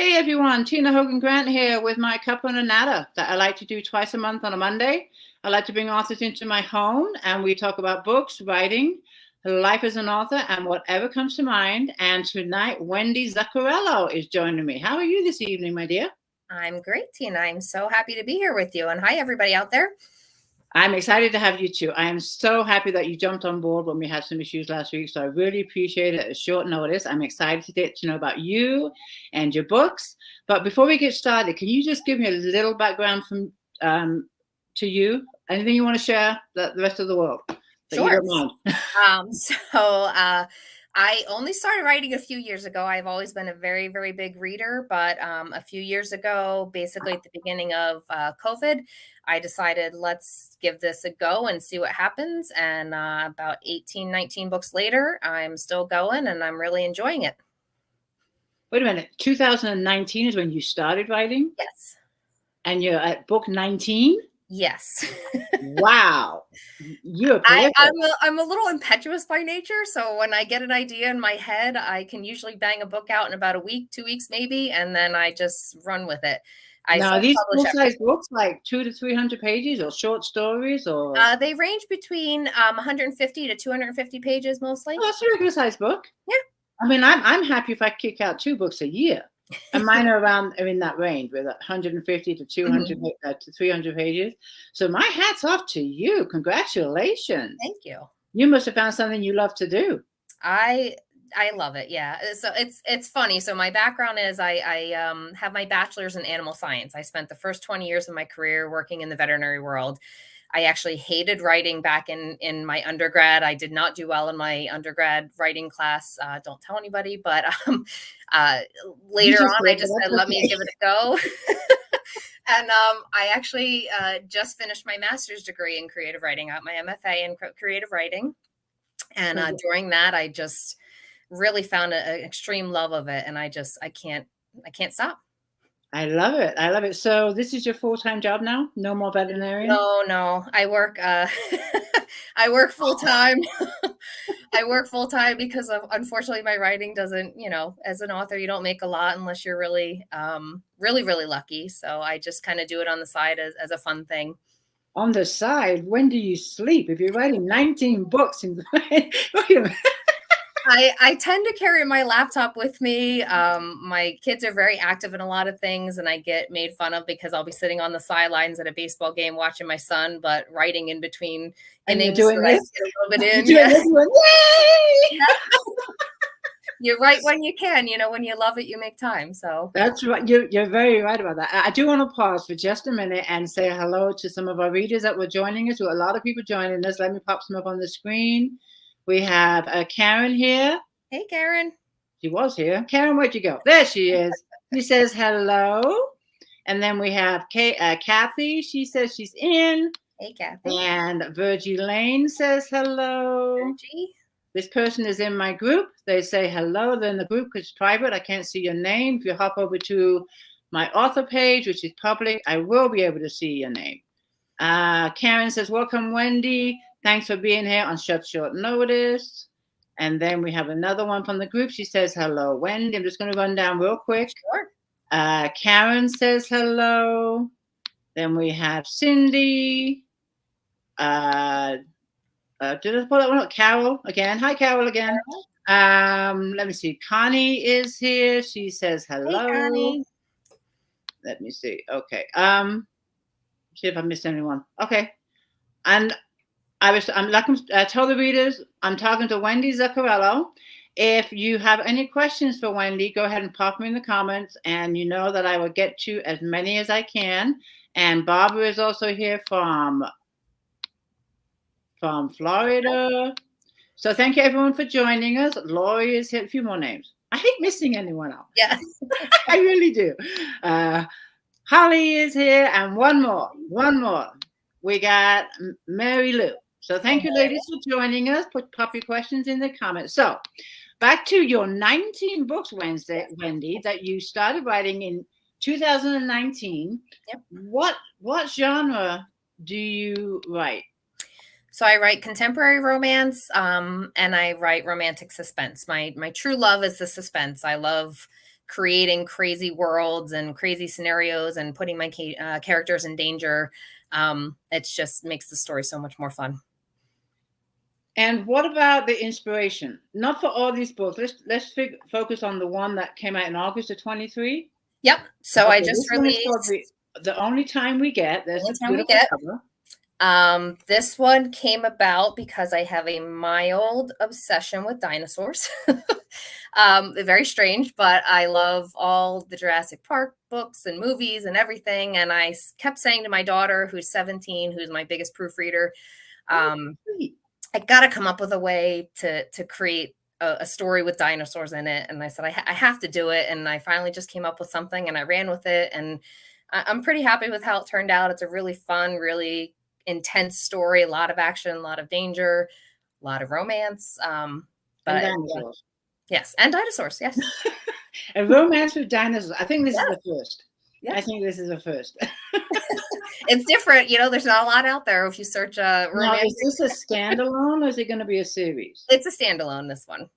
Hey everyone, Tina Hogan Grant here with my Cuppa A Natter that I like to do twice a month on a Monday. I like to bring authors into my home and we talk about books, writing, life as an author, and whatever comes to mind. And tonight, Wendy Zuccarello is joining me. How are you this evening, my dear? I'm great, Tina. I'm so happy to be here with you. And hi, everybody out there. I'm excited to have you too. I am so happy that you jumped on board when we had some issues last week. So I really appreciate it at short notice. I'm excited to get to know about you and your books. But before we get started, can you just give me a little background from to you? Anything you want to share the rest of the world that Sure. you don't mind? I only started writing a few years ago. I've always been a very, very big reader, but a few years ago, basically at the beginning of COVID, I decided let's give this a go and see what happens. And about 18, 19 books later, I'm still going and I'm really enjoying it. Wait a minute. 2019 is when you started writing? Yes. And you're at book 19? Yes. Wow. You're I'm a little impetuous by nature. So when I get an idea in my head, I can usually bang a book out in about a week, 2 weeks maybe, and then I just run with it. Now, these full-size books, like 200 to 300 pages, or short stories, or they range between 150 to 250 pages mostly. Oh, that's a regular size book. Yeah. I mean, I'm happy if I kick out 2 books a year. And mine are in that range with 150 to 200 to 300 pages. So my hat's off to you. Congratulations. Thank you. You must have found something you love to do. I love it. Yeah. So it's funny. So my background is I have my bachelor's in animal science. I spent the first 20 years of my career working in the veterinary world. I actually hated writing back in my undergrad. I did not do well in my undergrad writing class. Don't tell anybody, but later on, I just said, let me give it a go. And I actually just finished my master's degree in creative writing. I got my MFA in creative writing. And during that, I just really found an extreme love of it. And I can't stop. I love it. I love it. So this is your full-time job now? No more veterinarian? No. I work I work full-time. I work full-time because of, unfortunately, my writing doesn't, as an author, you don't make a lot unless you're really, really lucky. So I just kind of do it on the side as a fun thing. On the side? When do you sleep? If you're writing 19 books in wait a minute. I tend to carry my laptop with me. My kids are very active in a lot of things, and I get made fun of because I'll be sitting on the sidelines at a baseball game watching my son, but writing in between innings. Doing this? A little bit in. Yay! You write when you can. When you love it, you make time. So that's right. You're very right about that. I do want to pause for just a minute and say hello to some of our readers that were joining us. There were a lot of people joining us. Let me pop some up on the screen. We have Karen here. Hey, Karen. She was here. Karen, where'd you go? There she is. She says hello. And then we have Kathy. She says she's in. Hey, Kathy. And Virgie Lane says hello. Virgie. This person is in my group. They say hello. They're in the group because it's private. I can't see your name. If you hop over to my author page, which is public, I will be able to see your name. Karen says, welcome, Wendy. Thanks for being here on short notice. And then we have another one from the group. She says, hello, Wendy. I'm just going to run down real quick. Sure. Karen says hello. Then we have Cindy. Did I pull that one up? Carol again. Hi, Carol again. Let me see. Connie is here. She says hello. Hey, Connie. Let me see. Okay. See if I missed anyone. Okay. And I told the readers, I'm talking to Wendy Zuccarello. If you have any questions for Wendy, go ahead and pop them in the comments, and you know that I will get to as many as I can. And Barbara is also here from Florida. So thank you, everyone, for joining us. Lori is here. A few more names. I hate missing anyone else. Yeah. I really do. Holly is here, and one more. We got Mary Lou. So thank you, ladies, for joining us. Pop your questions in the comments. So back to your 19 books, Wendy, that you started writing in 2019. Yep. What genre do you write? So I write contemporary romance, and I write romantic suspense. My true love is the suspense. I love creating crazy worlds and crazy scenarios and putting my characters in danger. It just makes the story so much more fun. And what about the inspiration? Not for all these books. Let's focus on the one that came out in August of 23. Yep. So okay, I just released the Only Time We Get. There's Only a Time We beautiful Get. cover. This one came about because I have a mild obsession with dinosaurs. Very strange, but I love all the Jurassic Park books and movies and everything. And I kept saying to my daughter, who's 17, who's my biggest proofreader, I got to come up with a way to create a story with dinosaurs in it. And I said, I have to do it. And I finally just came up with something and I ran with it. And I'm pretty happy with how it turned out. It's a really fun, really intense story, a lot of action, a lot of danger, a lot of romance. And dinosaurs. Yes. And dinosaurs. Yes. A romance with dinosaurs. I think this is the first. Yeah. I think this is the first. It's different. There's not a lot out there. If you search romance. Now, is this a standalone or is it going to be a series? It's a standalone, this one.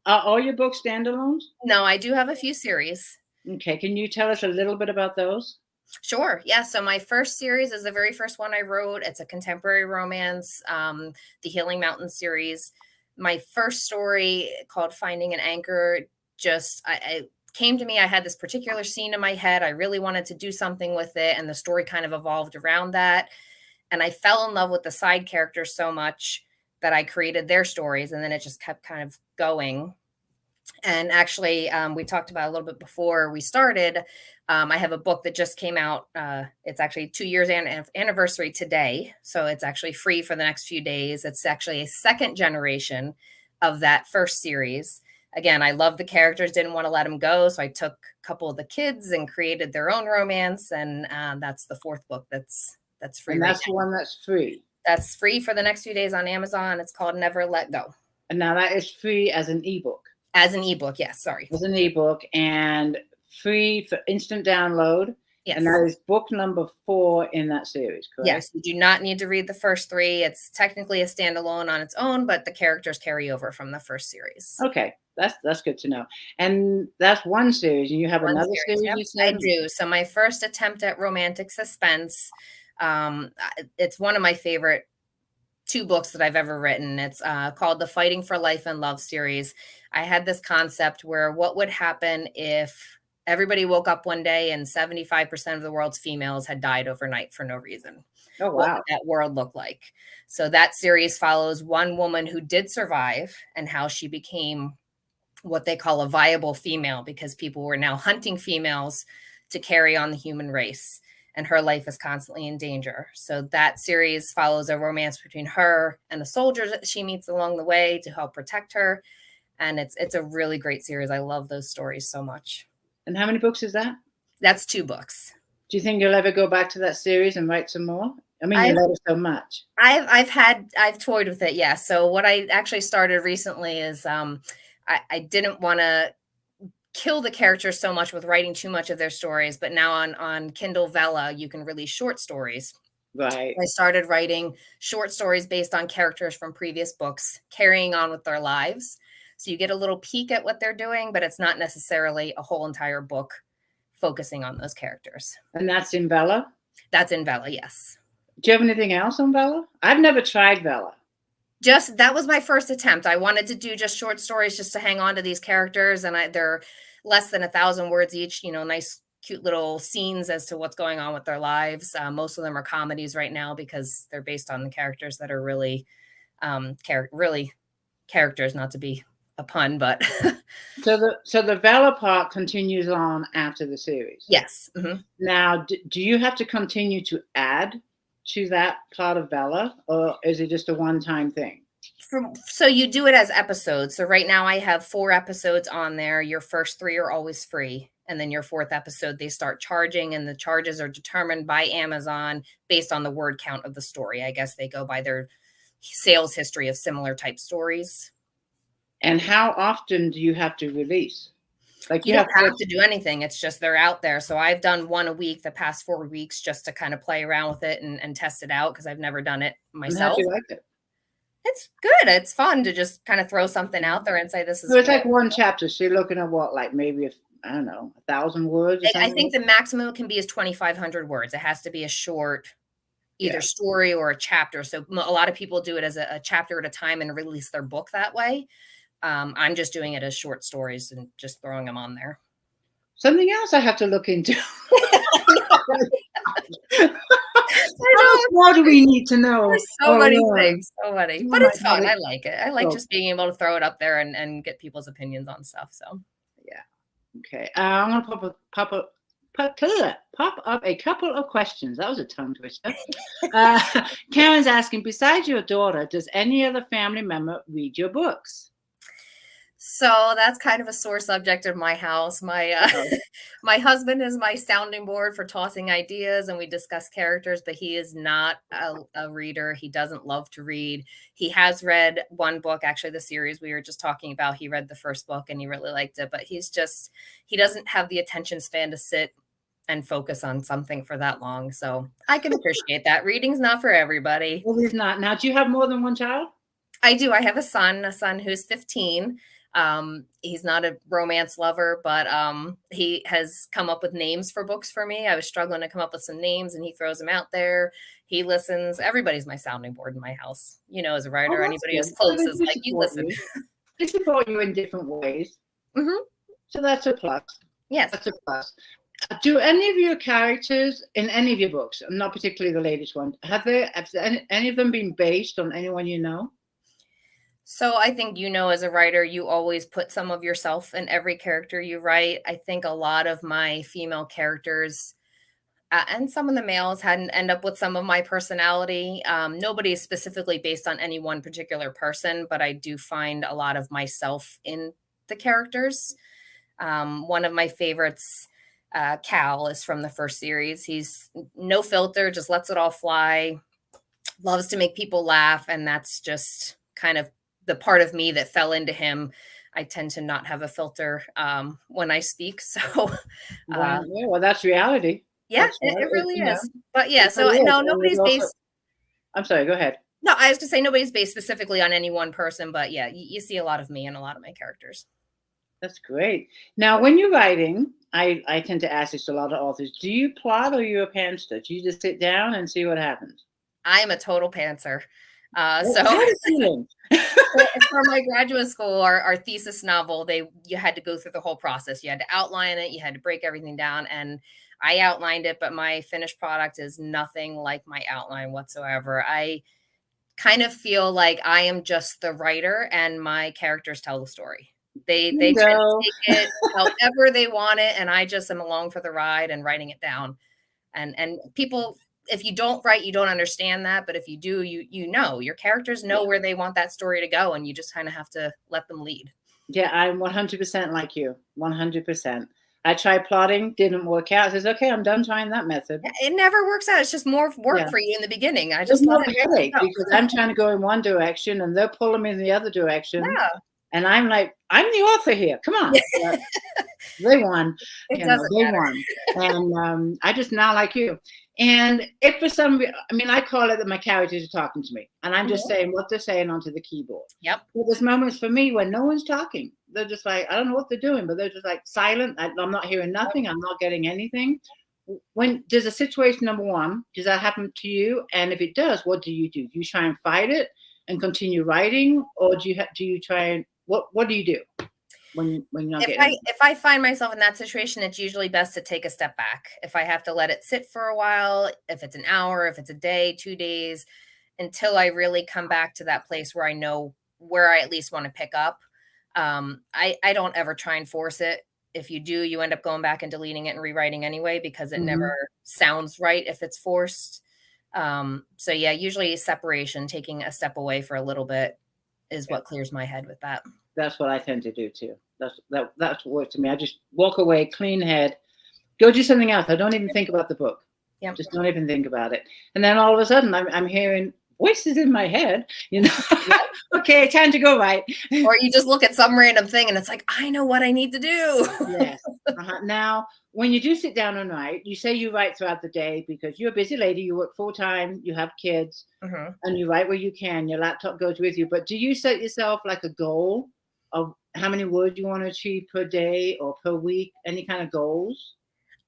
Are all your books standalones? No, I do have a few series. Okay. Can you tell us a little bit about those? Sure. Yeah. So my first series is the very first one I wrote. It's a contemporary romance, the Healing Mountain series. My first story, called Finding an Anchor, I came to me. I had this particular scene in my head. I really wanted to do something with it. And the story kind of evolved around that. And I fell in love with the side characters so much that I created their stories. And then it just kept kind of going. And actually, we talked about a little bit before we started. I have a book that just came out. It's actually 2 years anniversary today. So it's actually free for the next few days. It's actually a second generation of that first series. Again, I love the characters, didn't want to let them go. So I took a couple of the kids and created their own romance. And that's the fourth book that's free. And that's the one that's free. That's free for the next few days on Amazon. It's called Never Let Go. And now that is free as an ebook. As an ebook, yes. Sorry. As an ebook and free for instant download. Yes. And that is book number 4 in that series, correct? Yes. You do not need to read the first 3. It's technically a standalone on its own, but the characters carry over from the first series. Okay. That's good to know. And that's one series. And you have another series yep, you said? I do. So my first attempt at romantic suspense, it's one of my favorite 2 books that I've ever written. It's called the Fighting for Life and Love series. I had this concept where what would happen if everybody woke up one day and 75% of the world's females had died overnight for no reason. Oh, wow. What would that world look like? So that series follows one woman who did survive and how she became what they call a viable female, because people were now hunting females to carry on the human race. And her life is constantly in danger. So that series follows a romance between her and the soldiers that she meets along the way to help protect her. And it's a really great series. I love those stories so much. And how many books is that? That's 2 books. Do you think you'll ever go back to that series and write some more? I mean, you love it so much. I've toyed with it. Yeah. So what I actually started recently is I didn't want to kill the characters so much with writing too much of their stories, but now on Kindle Vella, you can release short stories. Right. I started writing short stories based on characters from previous books, carrying on with their lives. So you get a little peek at what they're doing, but it's not necessarily a whole entire book focusing on those characters. And that's in Vella? That's in Vella, yes. Do you have anything else on Vella? I've never tried Vella. That was my first attempt. I wanted to do just short stories just to hang on to these characters. And they're less than 1,000 words each, nice, cute little scenes as to what's going on with their lives. Most of them are comedies right now because they're based on the characters that are really, really characters, not to be a pun, but. So the Vella part continues on after the series? Yes. Mm-hmm. Now, do you have to continue to add to that part of Vella, or is it just a one-time thing? So you do it as episodes. So right now I have 4 episodes on there. Your first 3 are always free. And then your 4th episode, they start charging, and the charges are determined by Amazon based on the word count of the story. I guess they go by their sales history of similar type stories. And how often do you have to release? Like you don't have to do anything. It's just they're out there. So I've done 1 a week the past 4 weeks just to kind of play around with it and test it out because I've never done it myself. How do you like it? It's good. It's fun to just kind of throw something out there and say this is. So it's like one chapter. So you're looking at what, like maybe I don't know, 1,000 words or I something? think the maximum it can be is 2,500 words. It has to be a short, either Yeah. story or a chapter. So a lot of people do it as a chapter at a time and release their book that way. I'm just doing it as short stories and just throwing them on there. Something else I have to look into. I How much know. more do we need to know There's so or many learn? things, so many, Oh but my it's God, fun. I like it. I like so just being able to throw it up there and get people's opinions on stuff. So yeah. Okay. I'm gonna pop up a couple of questions. That was a tongue twister. Karen's asking, besides your daughter, does any other family member read your books? So that's kind of a sore subject in my house. My my husband is my sounding board for tossing ideas, and we discuss characters, but he is not a reader. He doesn't love to read. He has read one book, actually, the series we were just talking about. He read the first book and he really liked it, but he doesn't have the attention span to sit and focus on something for that long. So I can appreciate that. Reading's not for everybody. Well, he's not. Now, do you have more than one child? I do. I have a son who's 15. He's not a romance lover, but he has come up with names for books for me. I was struggling to come up with some names and he throws them out there. He listens. Everybody's my sounding board in my house. As a writer, anybody who's close is like, you listen. They support you in different ways. Mm-hmm. So that's a plus. Yes. That's a plus. Do any of your characters in any of your books, not particularly the latest one, have any of them been based on anyone you know? So I think, as a writer, you always put some of yourself in every character you write. I think a lot of my female characters and some of the males hadn't end up with some of my personality. Nobody is specifically based on any one particular person, but I do find a lot of myself in the characters. One of my favorites, Cal, is from the first series. He's no filter, just lets it all fly, loves to make people laugh. And that's just kind of the part of me that fell into him. I tend to not have a filter when I speak. So, Yeah, well, that's reality. Yeah, it really is. But yeah, so no, nobody's based. I'm sorry, go ahead. No, I was to say nobody's based specifically on any one person, but yeah, you see a lot of me in a lot of my characters. That's great. Now, when you're writing, I tend to ask this to a lot of authors, do you plot or are you a pantser? Do you just sit down and see what happens? I'm a total pantser. So for my graduate school, our thesis novel, you had to go through the whole process. You had to outline it, you had to break everything down, and I outlined it, but my finished product is nothing like my outline whatsoever. I kind of feel like I am just the writer and my characters tell the story. They tend to take it however they want it, and I just am along for the ride and writing it down. And people, if you don't write, you don't understand that. But if you do, your characters know where they want that story to go, and you just kind of have to let them lead. Yeah, I'm 100% like you. 100%. I tried plotting, didn't work out. I says, okay, I'm done trying that method. It never works out. It's just more work for you in the beginning. I just love a headache because I'm trying to go in one direction and they're pulling me in the other direction. Yeah. And I'm like, I'm the author here. Come on. They won. They won. And I just now like you. And if for some, I call it that my characters are talking to me and I'm just saying what they're saying onto the keyboard. Yep. But there's moments for me when no one's talking. They're just like, I don't know what they're doing, but they're just like silent. I'm not hearing nothing. I'm not getting anything. When there's a situation, number one, does that happen to you? And if it does, what do? Do you try and fight it and continue writing? Or do you try and, what do you do? When you're not if I find myself in that situation, it's usually best to take a step back. If I have to let it sit for a while, if it's an hour, if it's a day, 2 days, until I really come back to that place where I know where I at least want to pick up. I don't ever try and force it. If you do, you end up going back and deleting it and rewriting anyway, because it never sounds right if it's forced. So yeah, usually separation, taking a step away for a little bit is what clears my head with that. That's what I tend to do too. That's what works to me. I just walk away, clean head, go do something else. I don't even think about the book. Yep. Just don't even think about it. And then all of a sudden I'm hearing voices in my head, okay, time to go write. Or you just look at some random thing and it's like, I know what I need to do. Yes. Now, when you do sit down and write, you say you write throughout the day because you're a busy lady, you work full time, you have kids, and you write where you can, your laptop goes with you. But do you set yourself like a goal of how many words you want to achieve per day or per week? Any kind of goals?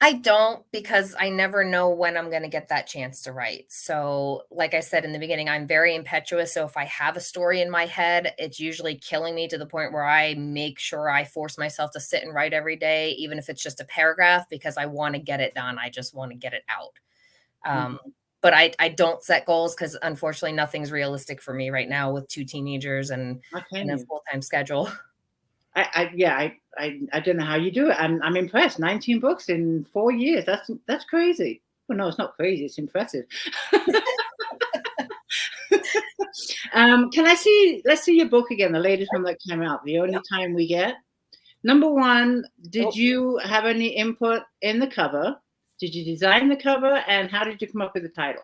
I don't, because I never know when I'm going to get that chance to write. So, like I said in the beginning, I'm very impetuous. So, if I have a story in my head, it's usually killing me to the point where I make sure I force myself to sit and write every day, even if it's just a paragraph, because I want to get it done. I just want to get it out. Mhm. But I don't set goals because unfortunately nothing's realistic for me right now with 2 teenagers How can and a you? full-time schedule. I don't know how you do it. I'm impressed. 19 books in 4 years. That's crazy. Well, no, it's not crazy. It's impressive. Can I see? Let's see your book again. The latest one that came out. The only Yep. time we get. Number one, did Oh, you have any input in the cover? Did you design the cover, and how did you come up with the title?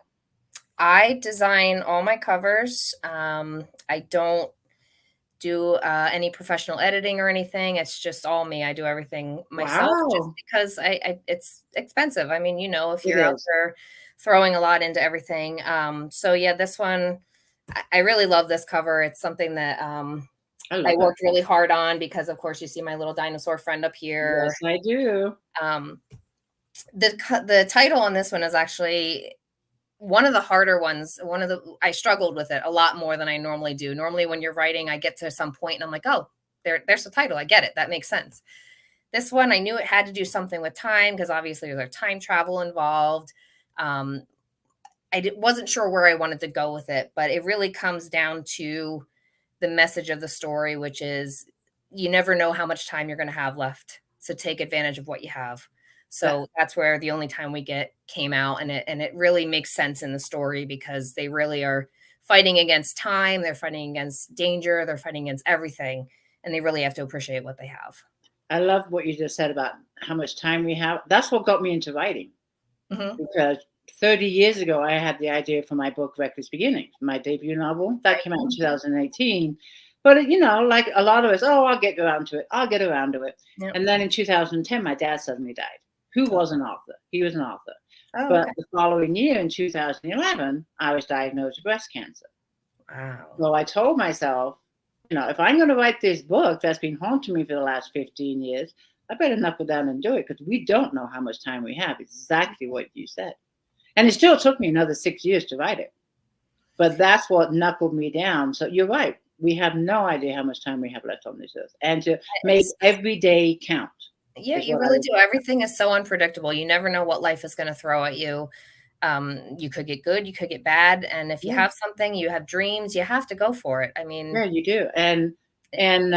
I design all my covers. I don't do any professional editing or anything. It's just all me. I do everything myself just Wow, because it's expensive. I mean, if it you're out is. there throwing a lot into everything. So yeah, this one, I really love this cover. It's something that I I love it. worked really hard on because, of course, you see my little dinosaur friend up here. Yes, I do. Um, the title on this one is actually one of the harder ones. I struggled with it a lot more than I normally do. Normally, when you're writing, I get to some point and I'm like, oh, there's the title. I get it. That makes sense. This one, I knew it had to do something with time because obviously there's time travel involved. Um, wasn't sure where I wanted to go with it, but it really comes down to the message of the story, which is you never know how much time you're going to have left. So take advantage of what you have. That So that's where the only time we get came out, and it really makes sense in the story because they really are fighting against time, they're fighting against danger, they're fighting against everything, and they really have to appreciate what they have. I love what you just said about how much time we have. That's what got me into writing Hmm. because 30 years ago, I had the idea for my book, Reckless Beginnings, my debut novel. That Right. came out in 2018. But, like a lot of us, oh, I'll get around to it. I'll get around to it. Yep. And then in 2010, my dad suddenly died, who Oh, was an author. He was an author. oh, But okay. the following year, in 2011, I was diagnosed with breast cancer. Wow. So I told myself, if I'm going to write this book that's been haunting me for the last 15 years, I better knuckle down and do it because we don't know how much time we have. Exactly what you said. And it still took me another 6 years to write it. But that's what knuckled me down. So you're right. We have no idea how much time we have left on this earth. And to make It's every day count Yeah, is you what I really would do. Everything is so unpredictable. You never know what life is going to throw at you. You could get good, you could get bad, and if you yeah. have something, you have dreams, you have to go for it. I Yeah, mean, you do. And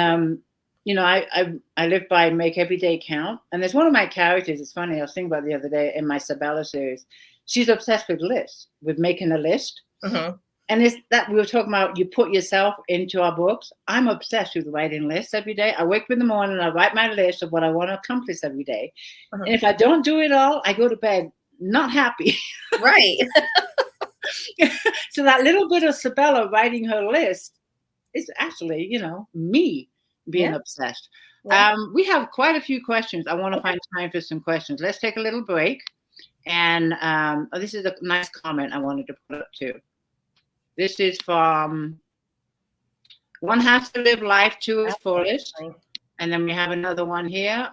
I live by make every day count. And there's one of my characters, it's funny, I was thinking about the other day in my Sabella series. She's obsessed with lists, with making a list. mhm. And it's that we were talking about you put yourself into our books. I'm obsessed with writing lists every day. I wake up in the morning and I write my list of what I want to accomplish every day. And Mhm. if I don't do it all, I go to bed not happy. Right. So that little bit of Sabella writing her list is actually, me being Yeah. obsessed. Yeah. We have quite a few questions. I want to Okay. find time for some questions. Let's take a little break. And this is a nice comment I wanted to put up too. This is from One Has to Live Life to its fullest. Absolutely. And then we have another one here,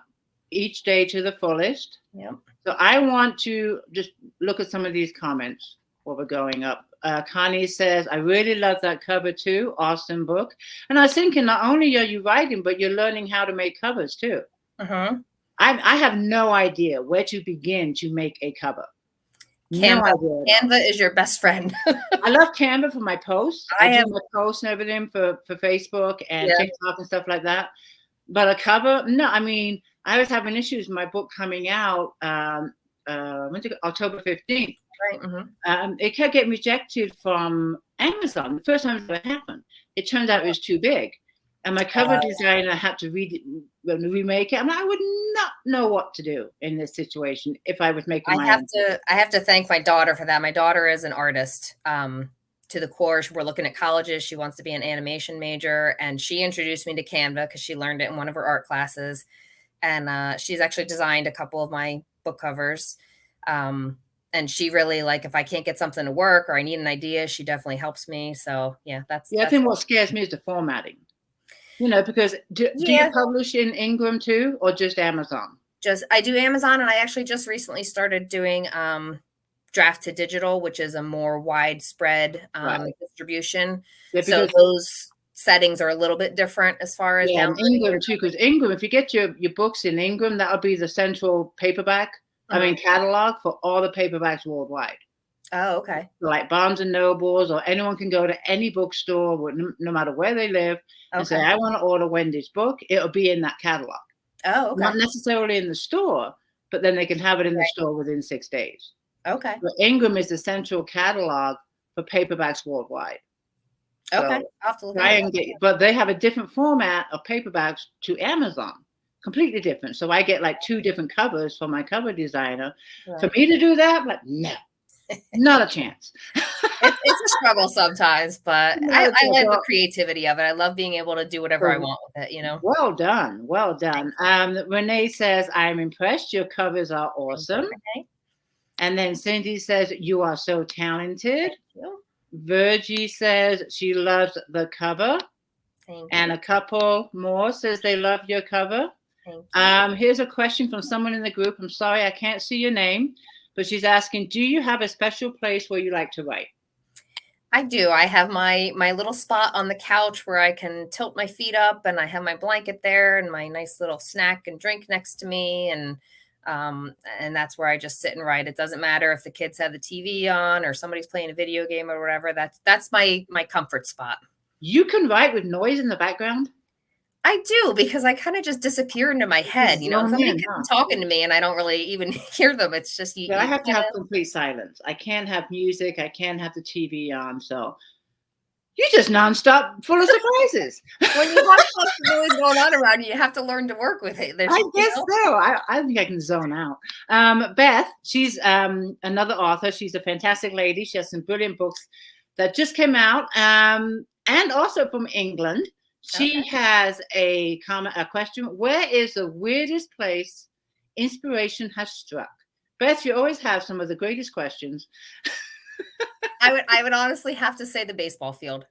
Each Day to the Fullest. Yep. So I want to just look at some of these comments while we're going up. Connie says, I really love that cover too. Awesome book. And I was thinking, not only are you writing, but you're learning how to make covers too. Mhm. I have no idea where to begin to make a cover. No Canva. idea at all. Canva is your best friend. I love Canva for my posts. I I do have my posts and everything for Facebook and Yeah. TikTok and stuff like that. But a cover, no. I mean, I was having issues with my book coming out October 15th. Right. Mhm. It kept getting rejected from Amazon. The first time it ever happened. It turned out it was too big. And my cover designer had to remake it. I mean, I would not know what to do in this situation if I was making my own. I have to thank my daughter for that. My daughter is an artist to the core. We're looking at colleges. She wants to be an animation major, and she introduced me to Canva because she learned it in one of her art classes. And she's actually designed a couple of my book covers. And she really, like, if I can't get something to work or I need an idea, she definitely helps me. So yeah, Yeah, I that's think what scares me is the formatting. Because do you publish in Ingram too, or just Amazon? I do Amazon, and I actually just recently started doing draft to digital, which is a more widespread distribution. Yeah, so those settings are a little bit different as far as Ingram too, because Ingram, if you get your books in Ingram, that'll be the central paperback, catalog for all the paperbacks worldwide. Oh, okay. So like Barnes and Nobles, or anyone can go to any bookstore, no matter where they live, and say, I want to order Wendy's book. It'll be in that catalog. Oh, okay. Not necessarily in the store, but then they can have it in the store within 6 days. Okay. But Ingram is the central catalog for paperbacks worldwide. Okay. So but they have a different format of paperbacks to Amazon, completely different. So I get like 2 different covers for my cover designer. Right. For me to do that, like, no, not a chance. It's a struggle sometimes, but I like the creativity of it. I love being able to do whatever I want with it, Well done. Well done. Renee says, I'm impressed. Your covers are awesome. Okay. And then Cindy says, you are so talented. Thank you. Virgie says she loves the cover. Thank you. And a couple more says they love your cover. Thank you. Here's a question from someone in the group. I'm sorry, I can't see your name, but she's asking, do you have a special place where you like to write? I do. I have my little spot on the couch where I can tilt my feet up, and I have my blanket there and my nice little snack and drink next to me. And that's where I just sit and write. It doesn't matter if the kids have the TV on or somebody's playing a video game or whatever. That's my comfort spot. You can write with noise in the background? I do, because I kind of just disappear into my head. Somebody keeps talking to me and I don't really even hear them. It's just I have to have complete silence. I can't have music. I can't have the TV on. So you're just nonstop, full of surprises. When you have something really going on around you, you have to learn to work with it. I guess so. I think I can zone out. Beth, she's another author. She's a fantastic lady. She has some brilliant books that just came out, and also from England. She has a question. Where is the weirdest place inspiration has struck? Beth, you always have some of the greatest questions. I would honestly have to say the baseball field.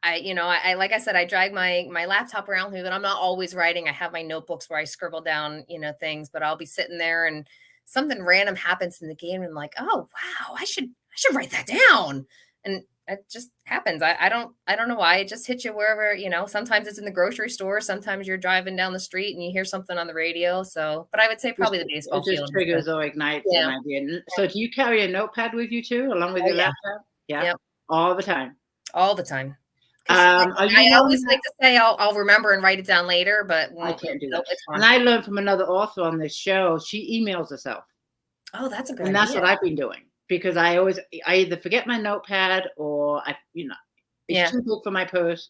I like I said, I drag my laptop around with me, but I'm not always writing. I have my notebooks where I scribble down, things, but I'll be sitting there and something random happens in the game. And I'm like, oh, wow, I should write that down. And it just happens. I don't know why. It just hits you wherever, sometimes it's in the grocery store. Sometimes you're driving down the street and you hear something on the radio. So, but I would say probably the baseball field. It just triggers or ignites an idea. So do you carry a notepad with you too, along with your laptop? Yeah. Yep. All the time. All the time. I always like to say I'll remember and write it down later, but I can't do that. And I learned from another author on this show. She emails herself. Oh, that's a good idea. And that's what I've been doing. Because I either forget my notepad or it's too big for my purse.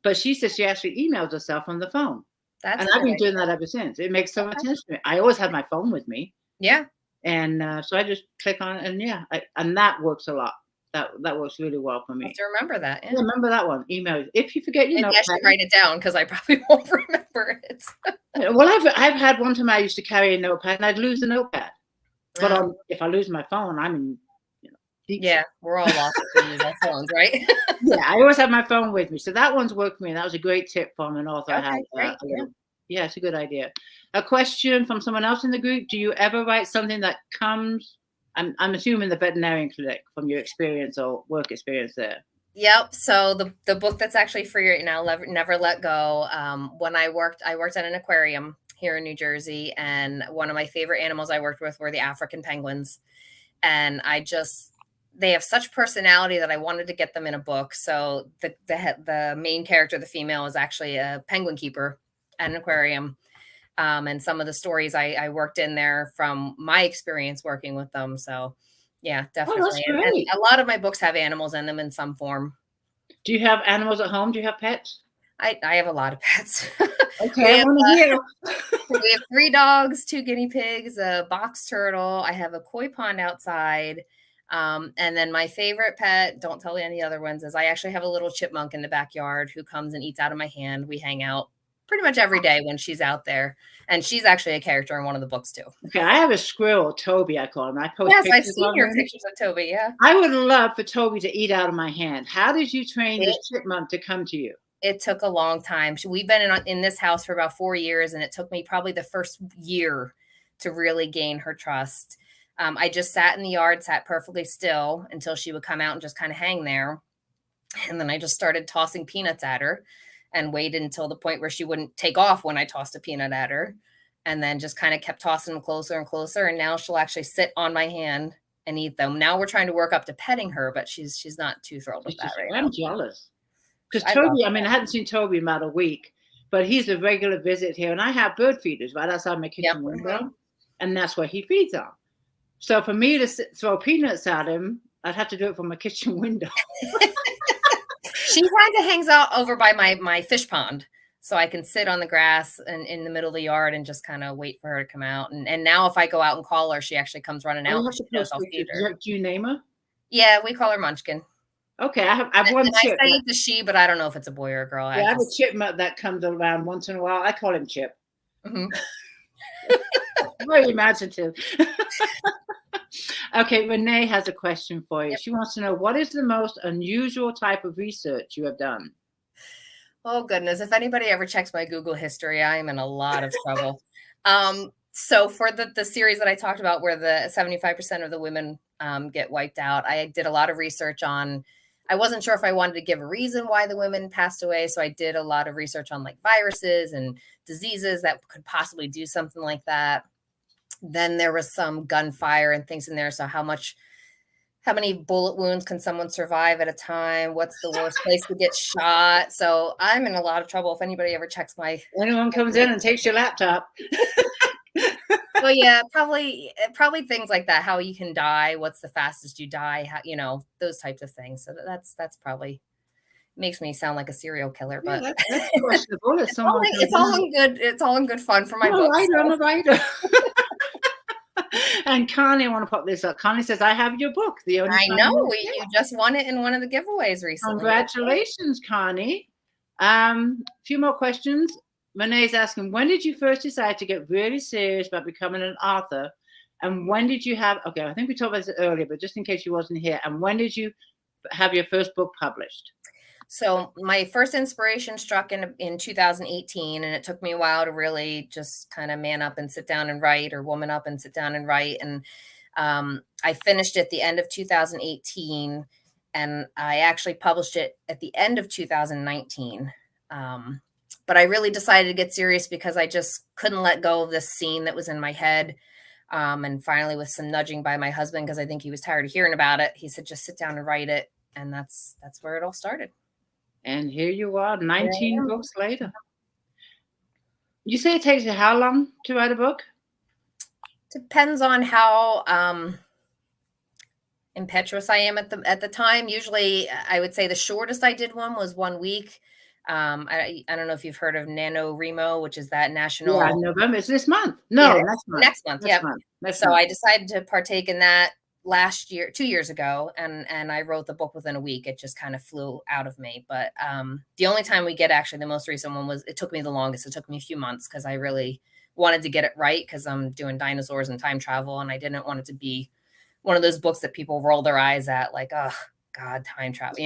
But she says she actually emails herself on the phone. And I've been doing that ever since. It makes so much sense to me. I always have my phone with me. Yeah. And so I just click on it, and and that works a lot. That works really well for me. I have to remember that. Yeah, remember that one. Email. If you forget your notepad, I should write it down because I probably won't remember it. Well, I've had one time I used to carry a notepad and I'd lose the notepad. But if I lose my phone, I'm in deep shit. We're all lost if we lose our phones, right? Yeah, I always have my phone with me. So that one's worked for me. That was a great tip from an author. Yeah, it's a good idea. A question from someone else in the group. Do you ever write something that comes, I'm assuming the veterinarian clinic, from your experience or work experience there? Yep. So the book that's actually free right now, Never Let Go. When I worked at an aquarium here in New Jersey, and one of my favorite animals I worked with were the African penguins. And they have such personality that I wanted to get them in a book. So the main character, the female, is actually a penguin keeper at an aquarium. And some of the stories I worked in there from my experience working with them. So yeah, definitely. Oh, that's great. And a lot of my books have animals in them in some form. Do you have animals at home? Do you have pets? I have a lot of pets. Okay, I want to hear. We have 3 dogs, 2 guinea pigs, a box turtle. I have a koi pond outside. And then my favorite pet, don't tell any other ones, is I actually have a little chipmunk in the backyard who comes and eats out of my hand. We hang out pretty much every day when she's out there. And she's actually a character in one of the books too. Okay, I have a squirrel, Toby, I call him. I post Yes, I've seen your pictures of Toby, yeah. I would love for Toby to eat out of my hand. How did you train this chipmunk to come to you? it took a long time. We've been in this house for about 4 years, and it took me probably the first year to really gain her trust. I just sat in the yard, sat perfectly still until she would come out and just kind of hang there. And then I just started tossing peanuts at her and waited until the point where she wouldn't take off when I tossed a peanut at her. And then just kind of kept tossing them closer and closer. And now she'll actually sit on my hand and eat them. Now we're trying to work up to petting her, but she's not too thrilled with that right now. I'm jealous. Because Toby, I hadn't seen Toby in about a week, but he's a regular visit here. And I have bird feeders right outside my kitchen window. And that's what he feeds on. So for me to throw peanuts at him, I'd have to do it from my kitchen window. She kind of hangs out over by my fish pond. So I can sit on the grass and in the middle of the yard and just kind of wait for her to come out. And now if I go out and call her, she actually comes running out. She knows I'll feed her. Do you name her? Yeah, we call her Munchkin. Okay, I have one Chip. I say it's a she, but I don't know if it's a boy or a girl. Yeah, I have a chipmunk that comes around once in a while. I call him Chip. Mm-hmm. Very imaginative. Okay, Renee has a question for you. She wants to know, what is the most unusual type of research you have done? Oh, goodness. If anybody ever checks my Google history, I am in a lot of trouble. So for the series that I talked about where the 75% of the women get wiped out, I did a lot of research on, I wasn't sure if I wanted to give a reason why the women passed away. So I did a lot of research on like viruses and diseases that could possibly do something like that. Then there was some gunfire and things in there. So how many bullet wounds can someone survive at a time? What's the worst place to get shot? So I'm in a lot of trouble if anybody ever checks anyone comes in and takes your laptop. Well, yeah, probably things like that. How you can die, what's the fastest you die, how, those types of things. So that's probably makes me sound like a serial killer, but that's questionable. It's all in good fun for my book. I'm a writer. And Connie, I want to pop this up. Connie says, I have your book. I know. You just won it in one of the giveaways recently. Congratulations, Connie. Few more questions. Renee's asking, when did you first decide to get really serious about becoming an author? And when did you I think we talked about this earlier, but just in case you wasn't here. And when did you have your first book published? So my first inspiration struck in 2018, and it took me a while to really just kind of man up and sit down and write, or woman up and sit down and write. And I finished at the end of 2018, and I actually published it at the end of 2019. But I really decided to get serious because I just couldn't let go of this scene that was in my head. And finally, with some nudging by my husband, because I think he was tired of hearing about it, he said, just sit down and write it. And that's where it all started. And here you are, 19 books later. You say it takes you how long to write a book? Depends on how impetuous I am at the time. Usually, I would say the shortest I did one was 1 week. I don't know if you've heard of NaNoWriMo, which is that national. Yeah, November. It's this month. No, yeah, next month. Next month. Yeah. I decided to partake in that last year, 2 years ago, and I wrote the book within a week. It just kind of flew out of me. But the only time we get actually the most recent one it took me the longest. It took me a few months because I really wanted to get it right, because I'm doing dinosaurs and time travel, and I didn't want it to be one of those books that people roll their eyes at, like, oh God, time travel,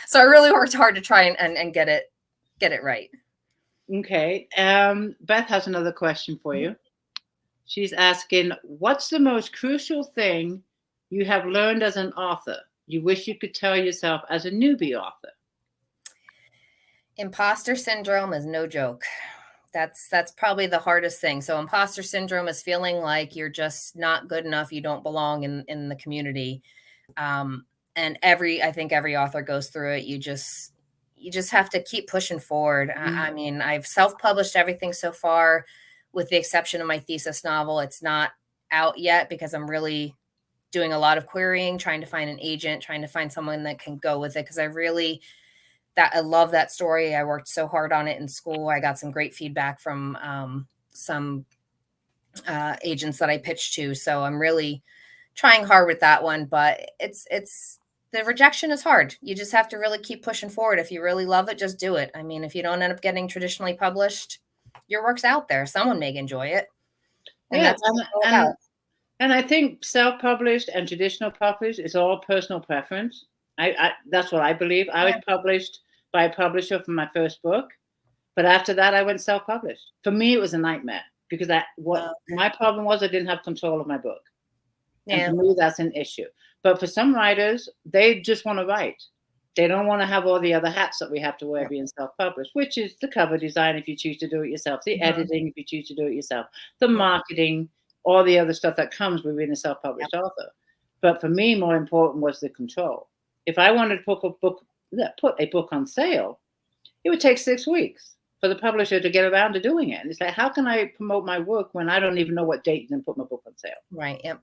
So I really worked hard to try and get it right. Okay. Beth has another question for you. She's asking, what's the most crucial thing you have learned as an author you wish you could tell yourself as a newbie author? Imposter syndrome is no joke. That's probably the hardest thing. So imposter syndrome is feeling like you're just not good enough. You don't belong in the community. And I think every author goes through it. You just have to keep pushing forward. Mm-hmm. I mean, I've self-published everything so far, with the exception of my thesis novel. It's not out yet because I'm really doing a lot of querying, trying to find an agent, trying to find someone that can go with it. Because I love that story. I worked so hard on it in school. I got some great feedback from some agents that I pitched to. So I'm really trying hard with that one, but the rejection is hard. You just have to really keep pushing forward. If you really love it, just do it. I mean, if you don't end up getting traditionally published, your work's out there. Someone may enjoy it. And yeah, and I think self-published and traditional published is all personal preference. That's what I believe. I was published by a publisher for my first book. But after that, I went self-published. For me, it was a nightmare because my problem was I didn't have control of my book. And for me, that's an issue. But for some writers, they just want to write. They don't want to have all the other hats that we have to wear being self-published, which is the cover design if you choose to do it yourself, the editing if you choose to do it yourself, the marketing, all the other stuff that comes with being a self-published author. But for me, more important was the control. If I wanted to put a book on sale, it would take 6 weeks for the publisher to get around to doing it. And it's like, how can I promote my work when I don't even know what date to put my book on sale? Right. Yep.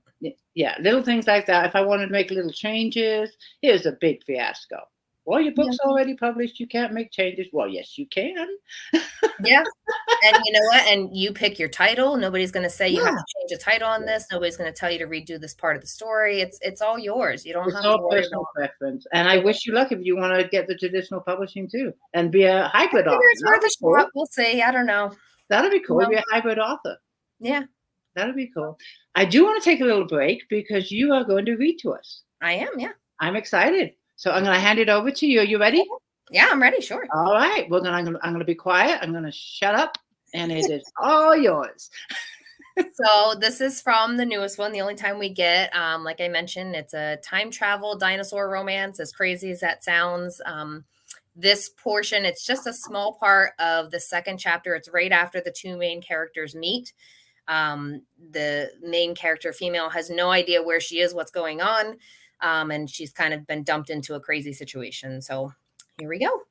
Yeah, little things like that. If I wanted to make little changes, it was a big fiasco. Well, your book's already published. You can't make changes. Well, yes, you can. Yeah. And you know what? And you pick your title. Nobody's going to say you have to change the title on this. Nobody's going to tell you to redo this part of the story. It's all yours. You don't have to worry personal preference. And I wish you luck if you want to get the traditional publishing too and be a hybrid author. It's worth a shot. We'll see. I don't know. That'll be cool. Be a hybrid author. Yeah. That'll be cool. I do want to take a little break because you are going to read to us. I am. Yeah. I'm excited. So I'm going to hand it over to you. Are you ready? Yeah, I'm ready. Sure. All right. Well, then I'm going to be quiet. I'm going to shut up, and it is all yours. So this is from the newest one. The only time we get, like I mentioned, it's a time travel dinosaur romance. As crazy as that sounds, this portion, it's just a small part of the second chapter. It's right after the two main characters meet. The main character, female, has no idea where she is, what's going on. And she's kind of been dumped into a crazy situation. So here we go.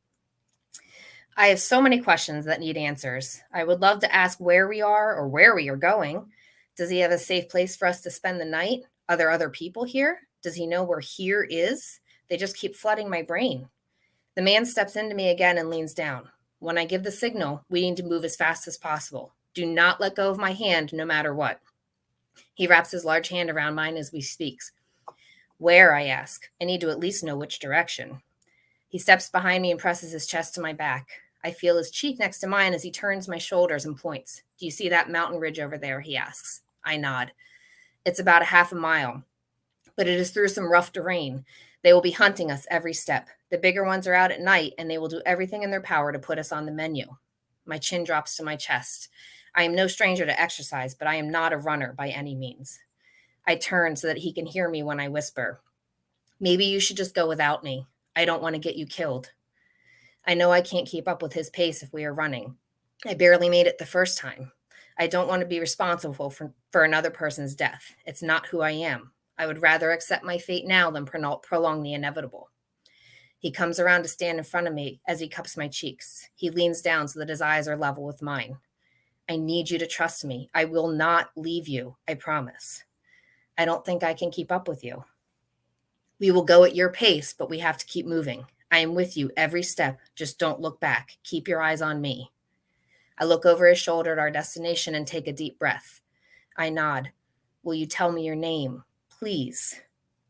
I have so many questions that need answers. I would love to ask where we are or where we are going. Does he have a safe place for us to spend the night? Are there other people here? Does he know where here is? They just keep flooding my brain. The man steps into me again and leans down. When I give the signal, we need to move as fast as possible. Do not let go of my hand, no matter what. He wraps his large hand around mine as we speaks. Where, I ask. I need to at least know which direction. He steps behind me and presses his chest to my back. I feel his cheek next to mine as he turns my shoulders and points. Do you see that mountain ridge over there? He asks. I nod. It's about a half a mile, but it is through some rough terrain. They will be hunting us every step. The bigger ones are out at night, and they will do everything in their power to put us on the menu. My chin drops to my chest. I am no stranger to exercise, but I am not a runner by any means. I turn so that he can hear me when I whisper. Maybe you should just go without me. I don't want to get you killed. I know I can't keep up with his pace if we are running. I barely made it the first time. I don't want to be responsible for another person's death. It's not who I am. I would rather accept my fate now than prolong the inevitable. He comes around to stand in front of me as he cups my cheeks. He leans down so that his eyes are level with mine. I need you to trust me. I will not leave you. I promise. I don't think I can keep up with you. We will go at your pace, but we have to keep moving. I am with you every step. Just don't look back. Keep your eyes on me. I look over his shoulder at our destination and take a deep breath. I nod. Will you tell me your name? Please.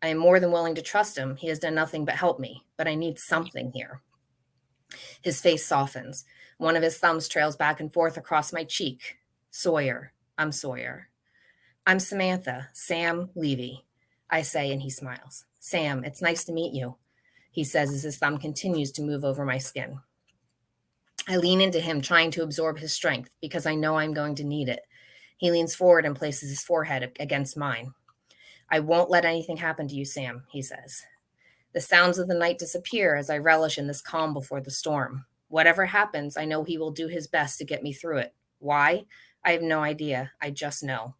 I am more than willing to trust him. He has done nothing but help me, but I need something here. His face softens. One of his thumbs trails back and forth across my cheek. Sawyer. I'm Sawyer. I'm Samantha. Sam Levy. I say, and he smiles. Sam, it's nice to meet you, he says as his thumb continues to move over my skin. I lean into him, trying to absorb his strength because I know I'm going to need it. He leans forward and places his forehead against mine. I won't let anything happen to you, Sam, he says. The sounds of the night disappear as I relish in this calm before the storm. Whatever happens, I know he will do his best to get me through it. Why? I have no idea. I just know.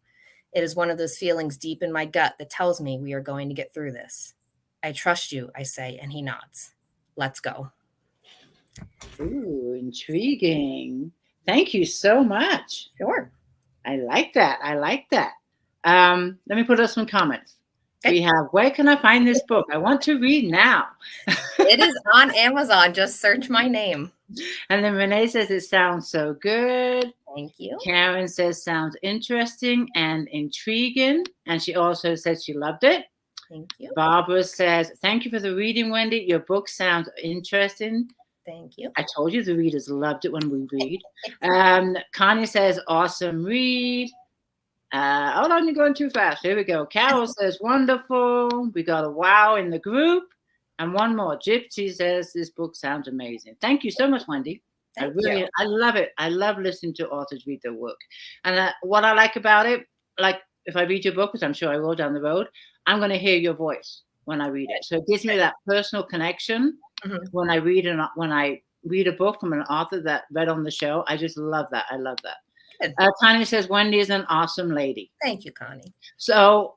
It is one of those feelings deep in my gut that tells me we are going to get through this. I trust you, I say, and he nods. Let's go. Ooh, intriguing. Thank you so much. Sure. I like that. Let me put up some comments. Okay. We have, where can I find this book? I want to read now. It is on Amazon. Just search my name. And then Renee says, it sounds so good. Thank you. Karen says, sounds interesting and intriguing. And she also said she loved it. Thank you. Barbara says, thank you for the reading, Wendy. Your book sounds interesting. Thank you. I told you the readers loved it when we read. Connie says, awesome read. Hold on, you're going too fast. Here we go. Carol says, wonderful. We got a wow in the group. And one more. Gypsy says this book sounds amazing. Thank you so much, Wendy. Thank you. I love it. I love listening to authors read their work. And what I like about it, like if I read your book, which I'm sure I will down the road, I'm going to hear your voice when I read it. So it gives me that personal connection when I read a book from an author that read on the show. I just love that. I love that. Connie says, Wendy is an awesome lady. Thank you, Connie. So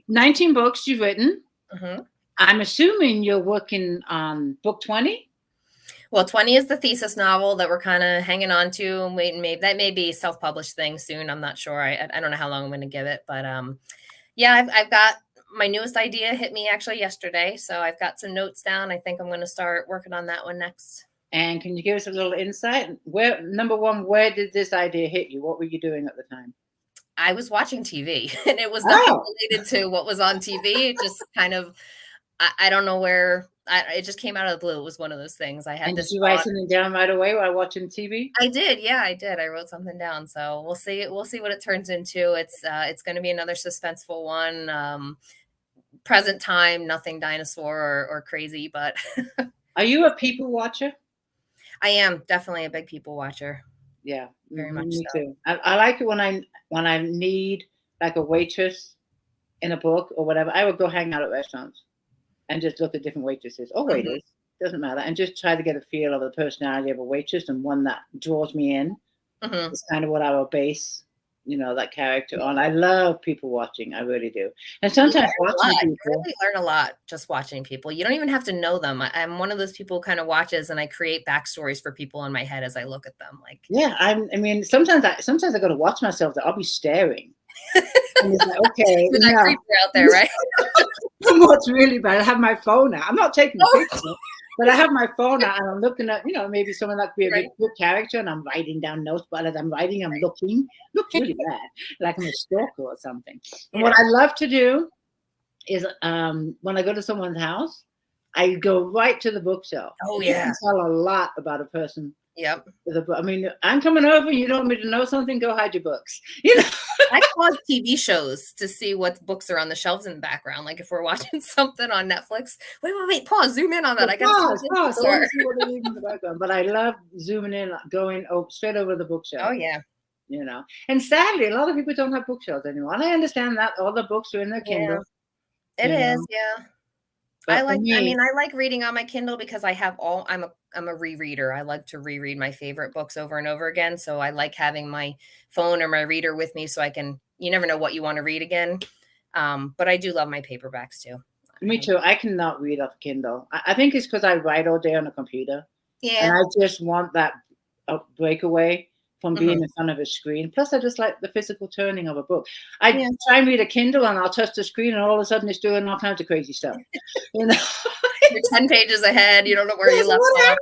19 books you've written. I'm assuming you're working on book 20? Well, 20 is the thesis novel that we're kind of hanging on to and waiting. Maybe that may be a self-published thing soon. I'm not sure. I don't know how long I'm going to give it, but yeah, I've got my newest idea hit me actually yesterday. So I've got some notes down. I think I'm going to start working on that one next. And can you give us a little insight? Number one, where did this idea hit you? What were you doing at the time? I was watching TV and it was nothing related to what was on TV. It just kind of, I don't know where. It just came out of the blue. It was one of those things. I had and this. Did you write something down right away while watching TV? I did. Yeah, I did. I wrote something down. So we'll see. We'll see what it turns into. It's going to be another suspenseful one. Present time, nothing dinosaur or crazy. But are you a people watcher? I am definitely a big people watcher. Yeah, very much. Me too. I like it when I need like a waitress in a book or whatever. I would go hang out at restaurants and just look at different waitresses or waiters, doesn't matter, and just try to get a feel of the personality of a waitress and one that draws me in. It's kind of what I will base, that character on. I love people watching. I really do. And sometimes watching people, you really learn a lot just watching people. You don't even have to know them. I'm one of those people who kind of watches and I create backstories for people in my head as I look at them. Like, yeah, I mean, sometimes I got to watch myself. That I'll be staring. And it's like, okay, that creeper out there, right? What's really bad? I have my phone out. I'm not taking a picture, but I have my phone out and I'm looking at, maybe someone that could be a good character, and I'm writing down notes. But as I'm writing, I'm looking. Looks really bad, like I'm a stalker or something. And what I love to do is, when I go to someone's house, I go right to the bookshelf. Oh yeah, you can tell a lot about a person. Yep. I mean, I'm coming over. You don't want me to know something? Go hide your books. I pause TV shows to see what books are on the shelves in the background. Like if we're watching something on Netflix, wait, pause, zoom in on that. I got to see what they're reading in the background. But I love zooming in, going straight over the bookshelf. Oh yeah. And sadly, a lot of people don't have bookshelves anymore. And I understand that all the books are in their Kindle. It is, yeah. But I like reading on my Kindle because I have I'm a rereader. I like to reread my favorite books over and over again. So I like having my phone or my reader with me so you never know what you want to read again. But I do love my paperbacks too. Me too. I cannot read off Kindle. I think it's because I write all day on a computer. Yeah. And I just want that breakaway from being in front of a screen. Plus, I just like the physical turning of a book. I try and read a Kindle and I'll touch the screen and all of a sudden it's doing all kinds of crazy stuff. You're 10 pages ahead. You don't know where you left off.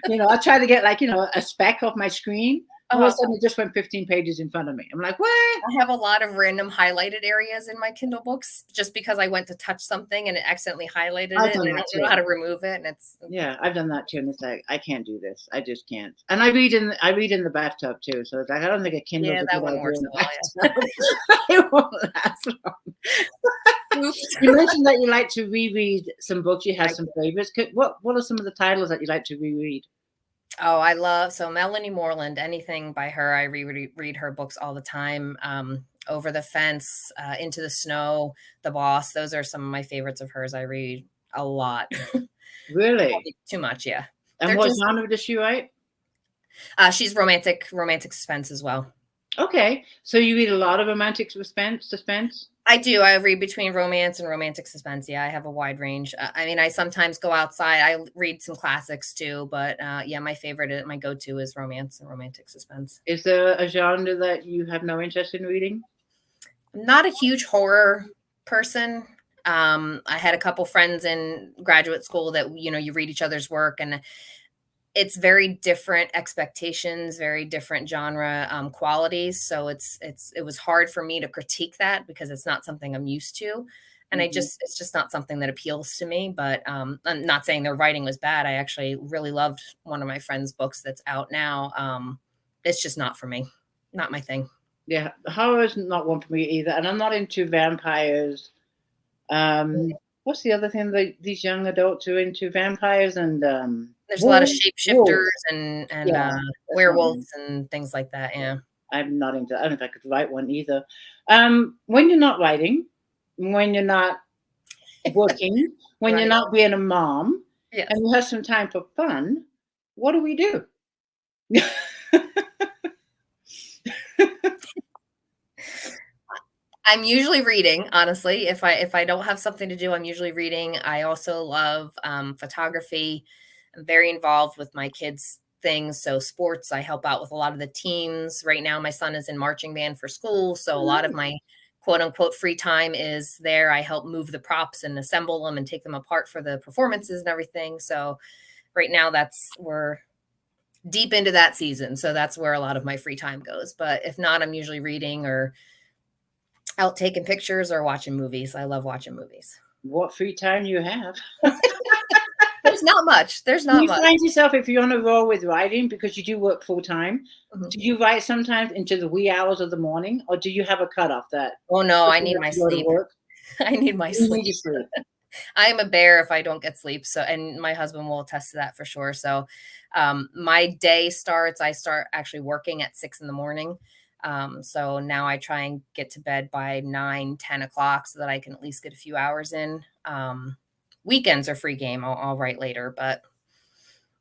I try to get a speck off my screen. All of a sudden it just went 15 pages in front of me. I'm like, what? I have a lot of random highlighted areas in my Kindle books just because I went to touch something and it accidentally highlighted it and I don't know how to remove it. And I've done that too. And it's like, I can't do this. I just can't. And I read in the bathtub too. So it's like, I don't think a Kindle is a good idea in the bathtub. It won't last long. You mentioned that you like to reread some books. You have some favorites. What are some of the titles that you like to reread? Oh, I love Melanie Moreland. Anything by her, I read her books all the time. Over the Fence, Into the Snow, The Boss. Those are some of my favorites of hers. I read a lot. Really? Too much, yeah. And what genre does she write? She's romantic suspense as well. Okay, so you read a lot of romantic suspense? I do. I read between romance and romantic suspense. Yeah, I have a wide range. I sometimes go outside. I read some classics too, but my favorite, my go-to is romance and romantic suspense. Is there a genre that you have no interest in reading? I'm not a huge horror person. I had a couple friends in graduate school that, you read each other's work and it's very different expectations, very different genre qualities. So it was hard for me to critique that because it's not something I'm used to. And it's just not something that appeals to me, but I'm not saying their writing was bad. I actually really loved one of my friend's books that's out now. It's just not for me, not my thing. Yeah. Horror is not one for me either. And I'm not into vampires. what's the other thing that these young adults are into? Vampires and There's a lot of shapeshifters wolves. and Yeah, that's not me. werewolves and things like that. Yeah. I'm not into. I don't know if I could write one either. When you're not writing, when you're not working, when you're Right. not being a mom, Yes. and you have some time for fun, what do we do? I'm usually reading, honestly. If I don't have something to do, I'm usually reading. I also love photography. I'm very involved with my kids' things. So sports, I help out with a lot of the teams. Right now, my son is in marching band for school, so a lot of my quote unquote free time is there. I help move the props and assemble them and take them apart for the performances and everything. So right now, we're deep into that season. So that's where a lot of my free time goes. But if not, I'm usually reading or out taking pictures or watching movies. I love watching movies. What free time you have? There's not much. There's Do not you much. find yourself, if you're on a roll with writing, because you do work full time, Mhm. do you write sometimes into the wee hours of the morning, or do you have a cutoff that Oh no, I you need have my to go to sleep. work? I need my You need sleep. your sleep. I am a bear if I don't get sleep. So, and my husband will attest to that for sure. So, my day starts, I start actually working at 6 in the morning. So now I try and get to bed by 9, 10 o'clock so that I can at least get a few hours in. Weekends are free game. I'll write later, but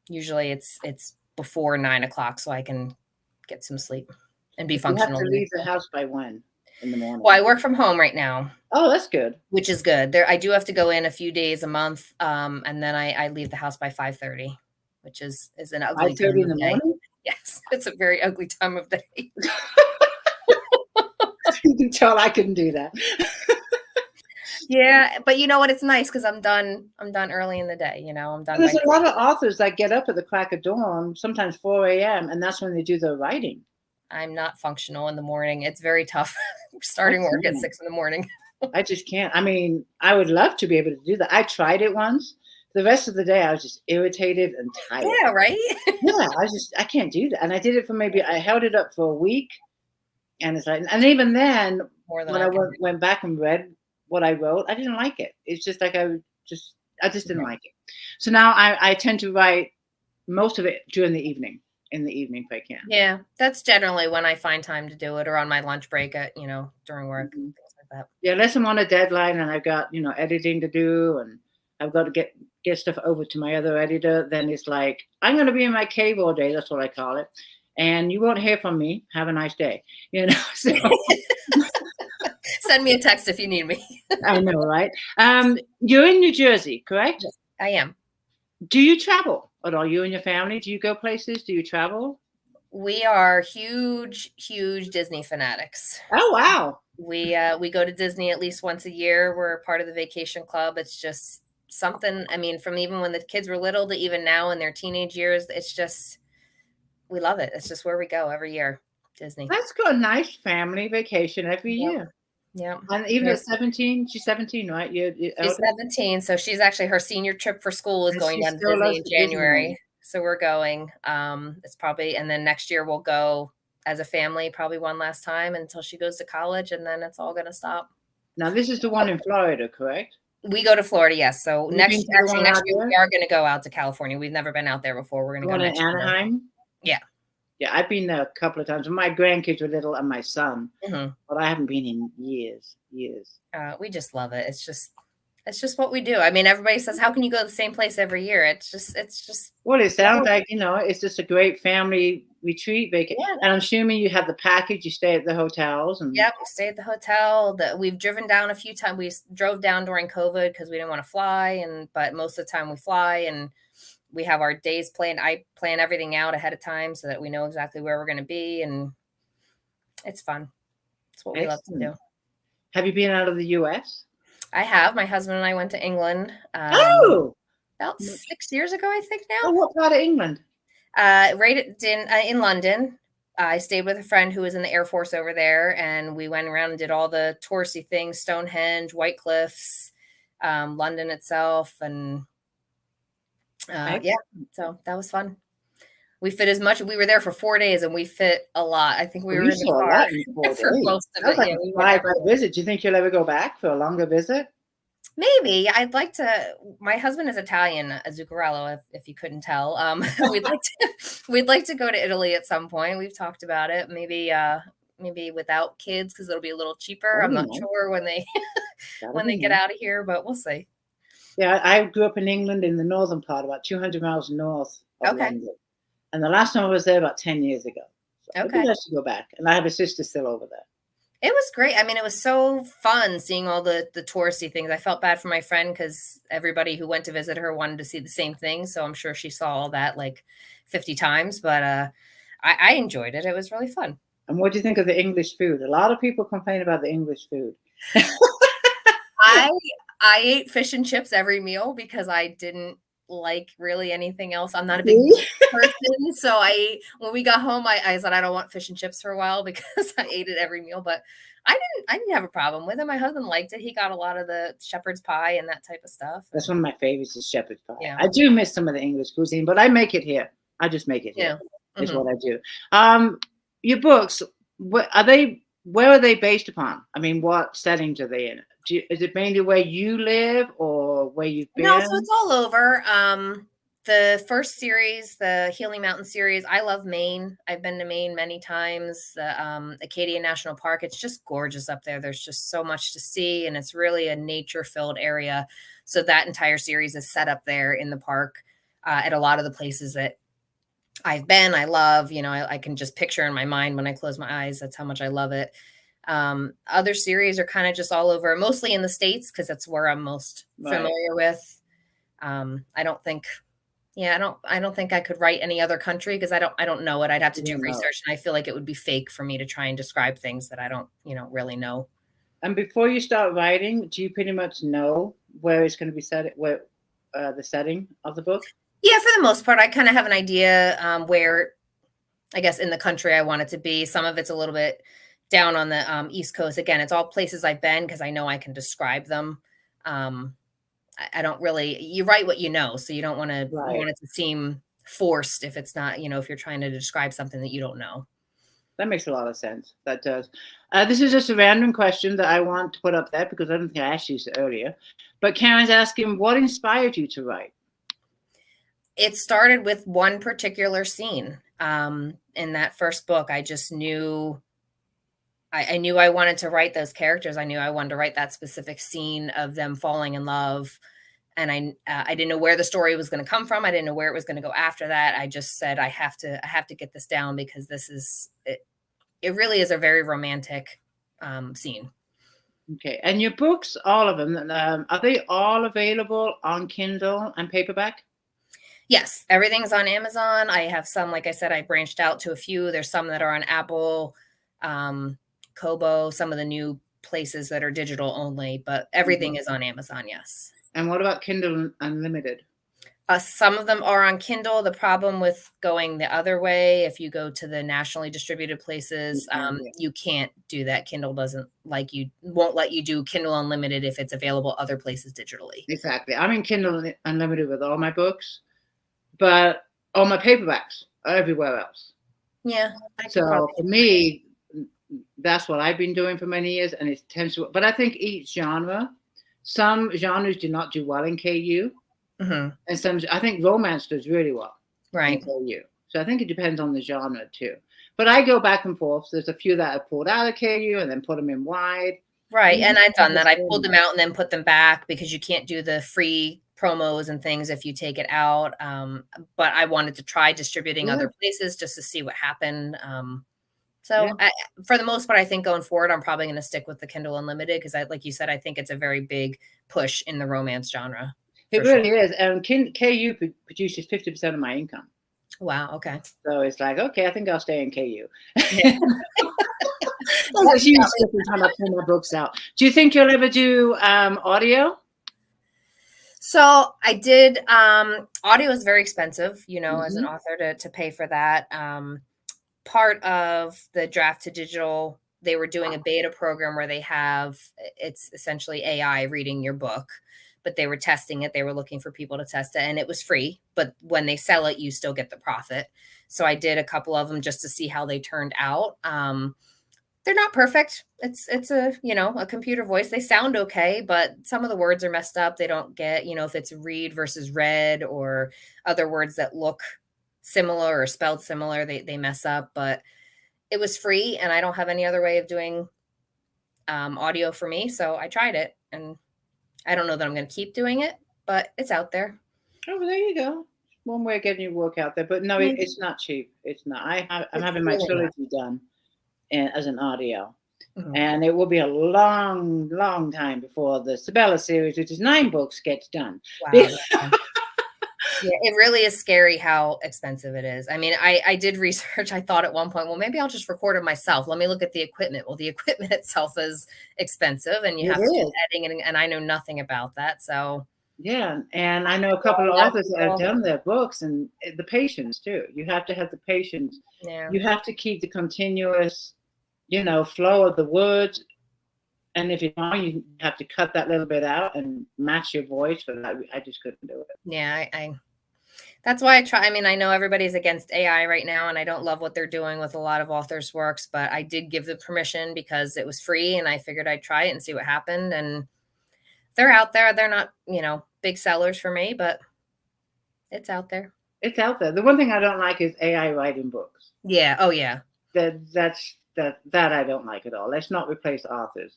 usually it's before 9 o'clock so I can get some sleep and be You have functional to the leave next the day. house by when in the morning? Well, I work from home right now, Oh, that's good. which is good. There, I do have to go in a few days a month, and then I leave the house by 5:30, which is an ugly time 5:30 in of the day. morning? Yes, it's a very ugly time of day. You can tell I couldn't do that. Yeah, but you know what? It's nice because I'm done. I'm done early in the day. I'm done There's by. a lot of authors that get up at the crack of dawn, sometimes 4 a.m., and that's when they do their writing. I'm not functional in the morning. It's very tough I starting work at can't. 6 in the morning. I just can't. I mean, I would love to be able to do that. I tried it once. The rest of the day, I was just irritated and tired. Yeah, right. Yeah, I can't do that. And I did it for I held it up for a week, and it's like, and even then, More than when I I can went back and read what I wrote, I didn't like it. It's just like I just didn't do. like it. So now I tend to write most of it during the evening, in the evening if I can. Yeah, that's generally when I find time to do it, or on my lunch break at during work, Mhm. things like that. Yeah, unless I'm on a deadline and I've got, editing to do and I've got to get stuff over to my other editor, then it's like, I'm going to be in my cave all day. That's what I call it. And you won't hear from me. Have a nice day. So Send me a text if you need me. I know, right? You're in New Jersey, correct? Yes, I am. Do you travel at all? You and your family? Do you go places? Do you travel? We are huge, huge Disney fanatics. Oh, wow. We go to Disney at least once a year. We're part of the vacation club. It's just something. I mean, from even when the kids were little to even now in their teenage years, it's just we love it. It's just where we go every year. Disney. Let's go a nice family vacation every Yep. year. Yep. And even at Yes. 17, she's 17, right? You're She's elder? 17, so she's actually her senior trip for school is And going she down to still Disney loves in the Disneyland. January. So we're going. It's probably and then next year we'll go as a family probably one last time until she goes to college and then it's all gonna stop. Now, this is the one in Florida, correct? We go to Florida, yes. So You been to the one next out year there? we are gonna go out to California. We've never been out there before. We're gonna The go one in next year. Anaheim? Yeah. Yeah, I've been there a couple of times when my grandkids were little and my son, Mhm. but I haven't been in years, years. We just love it. It's just what we do. I mean, everybody says, "How can you go to the same place every year?" It's just Well, it sounds like, it's just a great family retreat vacation. yeah. And I'm assuming you have the package, you stay at the hotels and Yep, we stayed at the hotel. We've driven down a few times. Drove down during COVID because we didn't want to fly, but most of the time we fly and we have our days planned. I plan everything out ahead of time so that we know exactly where we're going to be, and it's fun. It's what we love to do. excellent. Have you been out of the US? I have. My husband and I went to England Oh, about 6 years ago, I think oh, now. what part of England? Right in London. I stayed with a friend who was in the Air Force over there, and we went around and did all the touristy things: Stonehenge, White Cliffs, London itself, and yeah. So that was fun. We fit as much. We were there for 4 days, and we fit a lot. I think we Oh, were you in the saw a car lot in 4 for days. most of Sounds it. like Yeah, a we went fly-by visit. Do you think you'll ever go back for a longer visit? Maybe I'd like to. My husband is Italian, Zuccarello, if you couldn't tell. We'd like to go to Italy at some point. We've talked about it. Maybe without kids because it'll be a little cheaper. I'm not sure when they get out of here, but we'll see. Yeah, I grew up in England in the northern part, about 200 miles north of London, and the last time I was there about 10 years ago. So it'd be nice to go back, and I have a sister still over there. It was great. I mean, it was so fun seeing all the touristy things. I felt bad for my friend because everybody who went to visit her wanted to see the same thing. So I'm sure she saw all that like 50 times, but I enjoyed it. It was really fun. And what do you think of the English food? A lot of people complain about the English food. I ate fish and chips every meal because I didn't like really anything else. I'm not a big person. So when we got home, I said, I don't want fish and chips for a while because I ate it every meal, but I didn't have a problem with it. My husband liked it. He got a lot of the shepherd's pie and that type of stuff. That's one of my favorites is shepherd's pie. Yeah. I do miss some of the English cuisine, but I make it here. I just make it here. Is what I do. Your books, where are they based upon? I mean, what settings are they in? Is it mainly where you live or where you've been? No, so it's all over. The first series, the Healing Mountain series, I love Maine. I've been to Maine many times. The Acadia National Park, it's just gorgeous up there. There's just so much to see, and it's really a nature-filled area. So that entire series is set up there in the park at a lot of the places that I've been. I love, I can just picture in my mind when I close my eyes. That's how much I love it. Other series are kind of just all over, mostly in the States because that's where I'm most familiar with. I don't think I could write any other country because I don't know it. I'd have to do research, and I feel like it would be fake for me to try and describe things that I don't, really know. And before you start writing, do you pretty much know where it's going to be set, where the setting of the book? Yeah, for the most part, I kind of have an idea where, I guess, in the country I want it to be. Some of it's a little bit down on the East Coast. Again, it's all places I've been because I know I can describe them. I don't really, you write what you know, so you don't want to want it to seem forced if it's not, if you're trying to describe something that you don't know. That makes a lot of sense. That does. This is just a random question that I want to put up there because I don't think I asked you earlier. But Karen's asking, what inspired you to write? It started with one particular scene. In that first book, I just knew I knew I wanted to write those characters. I knew I wanted to write that specific scene of them falling in love. And I didn't know where the story was going to come from. I didn't know where it was going to go after that. I just said, I have to get this down because this is, it really is a very romantic scene. Okay. And your books, all of them, are they all available on Kindle and paperback? Yes. Everything's on Amazon. I have some, like I said, I branched out to a few. There's some that are on Apple, Kobo, some of the new places that are digital only, but everything is on Amazon. Yes. And what about Kindle Unlimited? Some of them are on Kindle. The problem with going the other way, if you go to the nationally distributed places, you can't do that. Kindle won't let you do Kindle Unlimited if it's available other places digitally. Exactly. I'm in Kindle Unlimited with all my books, but all my paperbacks are everywhere else. Yeah. So for me, that's what I've been doing for many years, and it tends to. But I think each genre, some genres do not do well in KU, and some. I think romance does really well, in KU. So I think it depends on the genre too. But I go back and forth. There's a few that I pulled out of KU and then put them in wide. Right, and I've done that. I pulled them out and then put them back because you can't do the free promos and things if you take it out. But I wanted to try distributing other places just to see what happened. For the most part, I think going forward, I'm probably going to stick with the Kindle Unlimited because, like you said, I think it's a very big push in the romance genre. It really is. And KU produces 50% of my income. Wow. Okay. So it's like, okay, I think I'll stay in KU. That's a huge difference when I pull my books out. Do you think you'll ever do audio? So I did. Audio is very expensive, as an author to pay for that. Part of the draft to digital, they were doing a beta program where it's essentially AI reading your book, but they were testing it. They were looking for people to test it, and it was free. But when they sell it, you still get the profit. So I did a couple of them just to see how they turned out. They're not perfect. It's a, a computer voice. They sound okay, but some of the words are messed up. They don't get, if it's read versus read or other words that look similar or spelled similar, they mess up. But it was free and I don't have any other way of doing audio for me. So I tried it and I don't know that I'm going to keep doing it, but it's out there. Oh, well, there you go. One way of getting your work out there. But no, it's not cheap. It's not. I'm having my trilogy done as an audio. Mm-hmm. And it will be a long, long time before the Sabella series, which is 9 books, gets done. Wow. Yeah, it really is scary how expensive it is. I mean, I did research. I thought at one point, well, maybe I'll just record it myself. Let me look at the equipment. Well, the equipment itself is expensive and you have to do editing, and I know nothing about that. So yeah, and I know a couple of authors that have done their books, and the patience too. You have to have the patience. Yeah. You have to keep the continuous, flow of the words. And if you're wrong, you have to cut that little bit out and match your voice for that. I just couldn't do it. Yeah, that's why I try. I mean, I know everybody's against AI right now, and I don't love what they're doing with a lot of authors' works, but I did give them permission because it was free, and I figured I'd try it and see what happened. And they're out there. They're not, big sellers for me, but it's out there. It's out there. The one thing I don't like is AI writing books. Yeah. Oh, yeah. That I don't like at all. Let's not replace authors.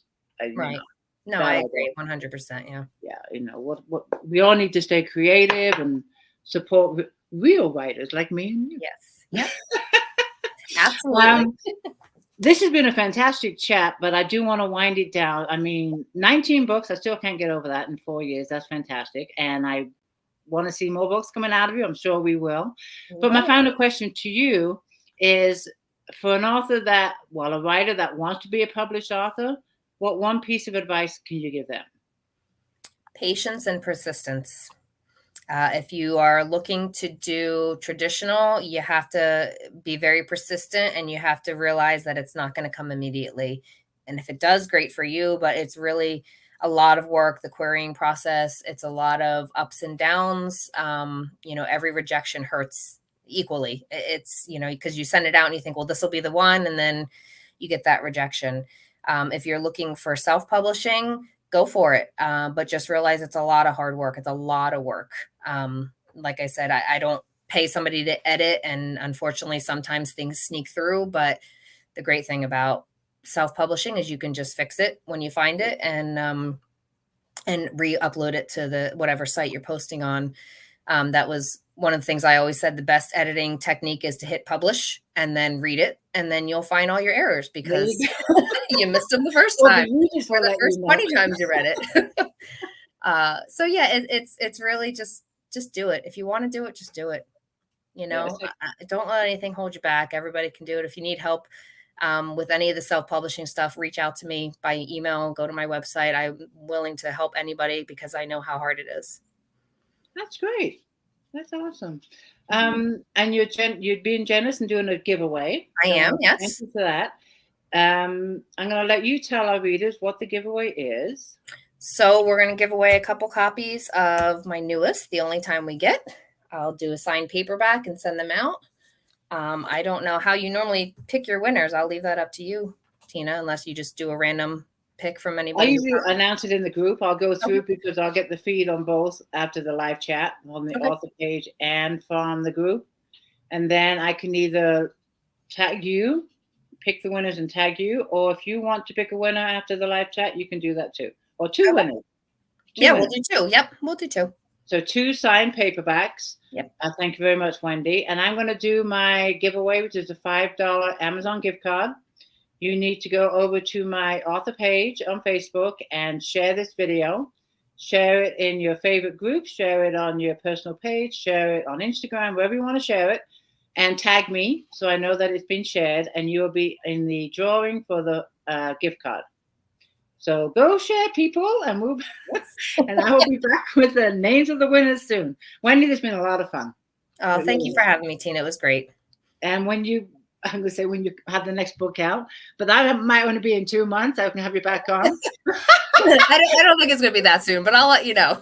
Right. No, I agree 100%. Yeah. Yeah. What we all need to stay creative and support real writers like me and you. Yes. Yep. Absolutely. This has been a fantastic chat, but I do want to wind it down. I mean, 19 books. I still can't get over that in 4 years. That's fantastic. And I want to see more books coming out of you. I'm sure we will. But my final question to you is, for an author a writer that wants to be a published author, what one piece of advice can you give them? Patience and persistence. If you are looking to do traditional, you have to be very persistent and you have to realize that it's not going to come immediately. And if it does, great for you, but it's really a lot of work, the querying process. It's a lot of ups and downs. Every rejection hurts equally. It's, because you send it out and you think, well, this will be the one. And then you get that rejection. If you're looking for self-publishing, go for it. But just realize it's a lot of hard work. It's a lot of work. Like I said, I don't pay somebody to edit. And unfortunately, sometimes things sneak through. But the great thing about self-publishing is you can just fix it when you find it and re-upload it to the whatever site you're posting on. That was one of the things I always said. The best editing technique is to hit publish and then read it. And then you'll find all your errors because you missed them the first time or the first 20 times you read it. So yeah, it's really just do it. If you want to do it, just do it. Don't let anything hold you back. Everybody can do it. If you need help with any of the self-publishing stuff, reach out to me by email, go to my website. I'm willing to help anybody because I know how hard it is. That's great. That's awesome. And you're being generous and doing a giveaway. I am, yes. Thank you for that. I'm going to let you tell our readers what the giveaway is. So we're going to give away a couple copies of my newest, The Only Time We Get. I'll do a signed paperback and send them out. I don't know how you normally pick your winners. I'll leave that up to you, Tina, unless you just do a random pick from anybody. I usually announce it in the group. I'll go through because I'll get the feed on both after the live chat on the author page and from the group. And then I can either tag you, pick the winners and tag you, or if you want to pick a winner after the live chat, you can do that too. Or two winners. We'll do two. Yep, we'll do two. So 2 signed paperbacks. Yep. Thank you very much, Wendy. And I'm going to do my giveaway, which is a $5 Amazon gift card. You need to go over to my author page on Facebook and share this video. Share it in your favorite group. Share it on your personal page. Share it on Instagram, wherever you want to share it. And tag me so I know that it's been shared. And you'll be in the drawing for the gift card. So go share, people, and and I will be back with the names of the winners soon. Wendy, this has been a lot of fun. Oh, thank you for having me, Tina. It was great. And when you have the next book out, but that might only be in 2 months. I can have you back on. I don't think it's going to be that soon, but I'll let you know.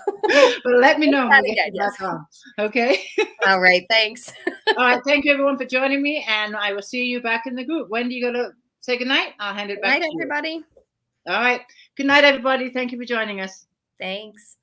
But let me know when we get back on. Okay. All right. Thanks. All right. Thank you, everyone, for joining me, and I will see you back in the group. When do you go to say good night. I'll hand it Good back night, to you. everybody. All right. Good night, everybody. Thank you for joining us. Thanks.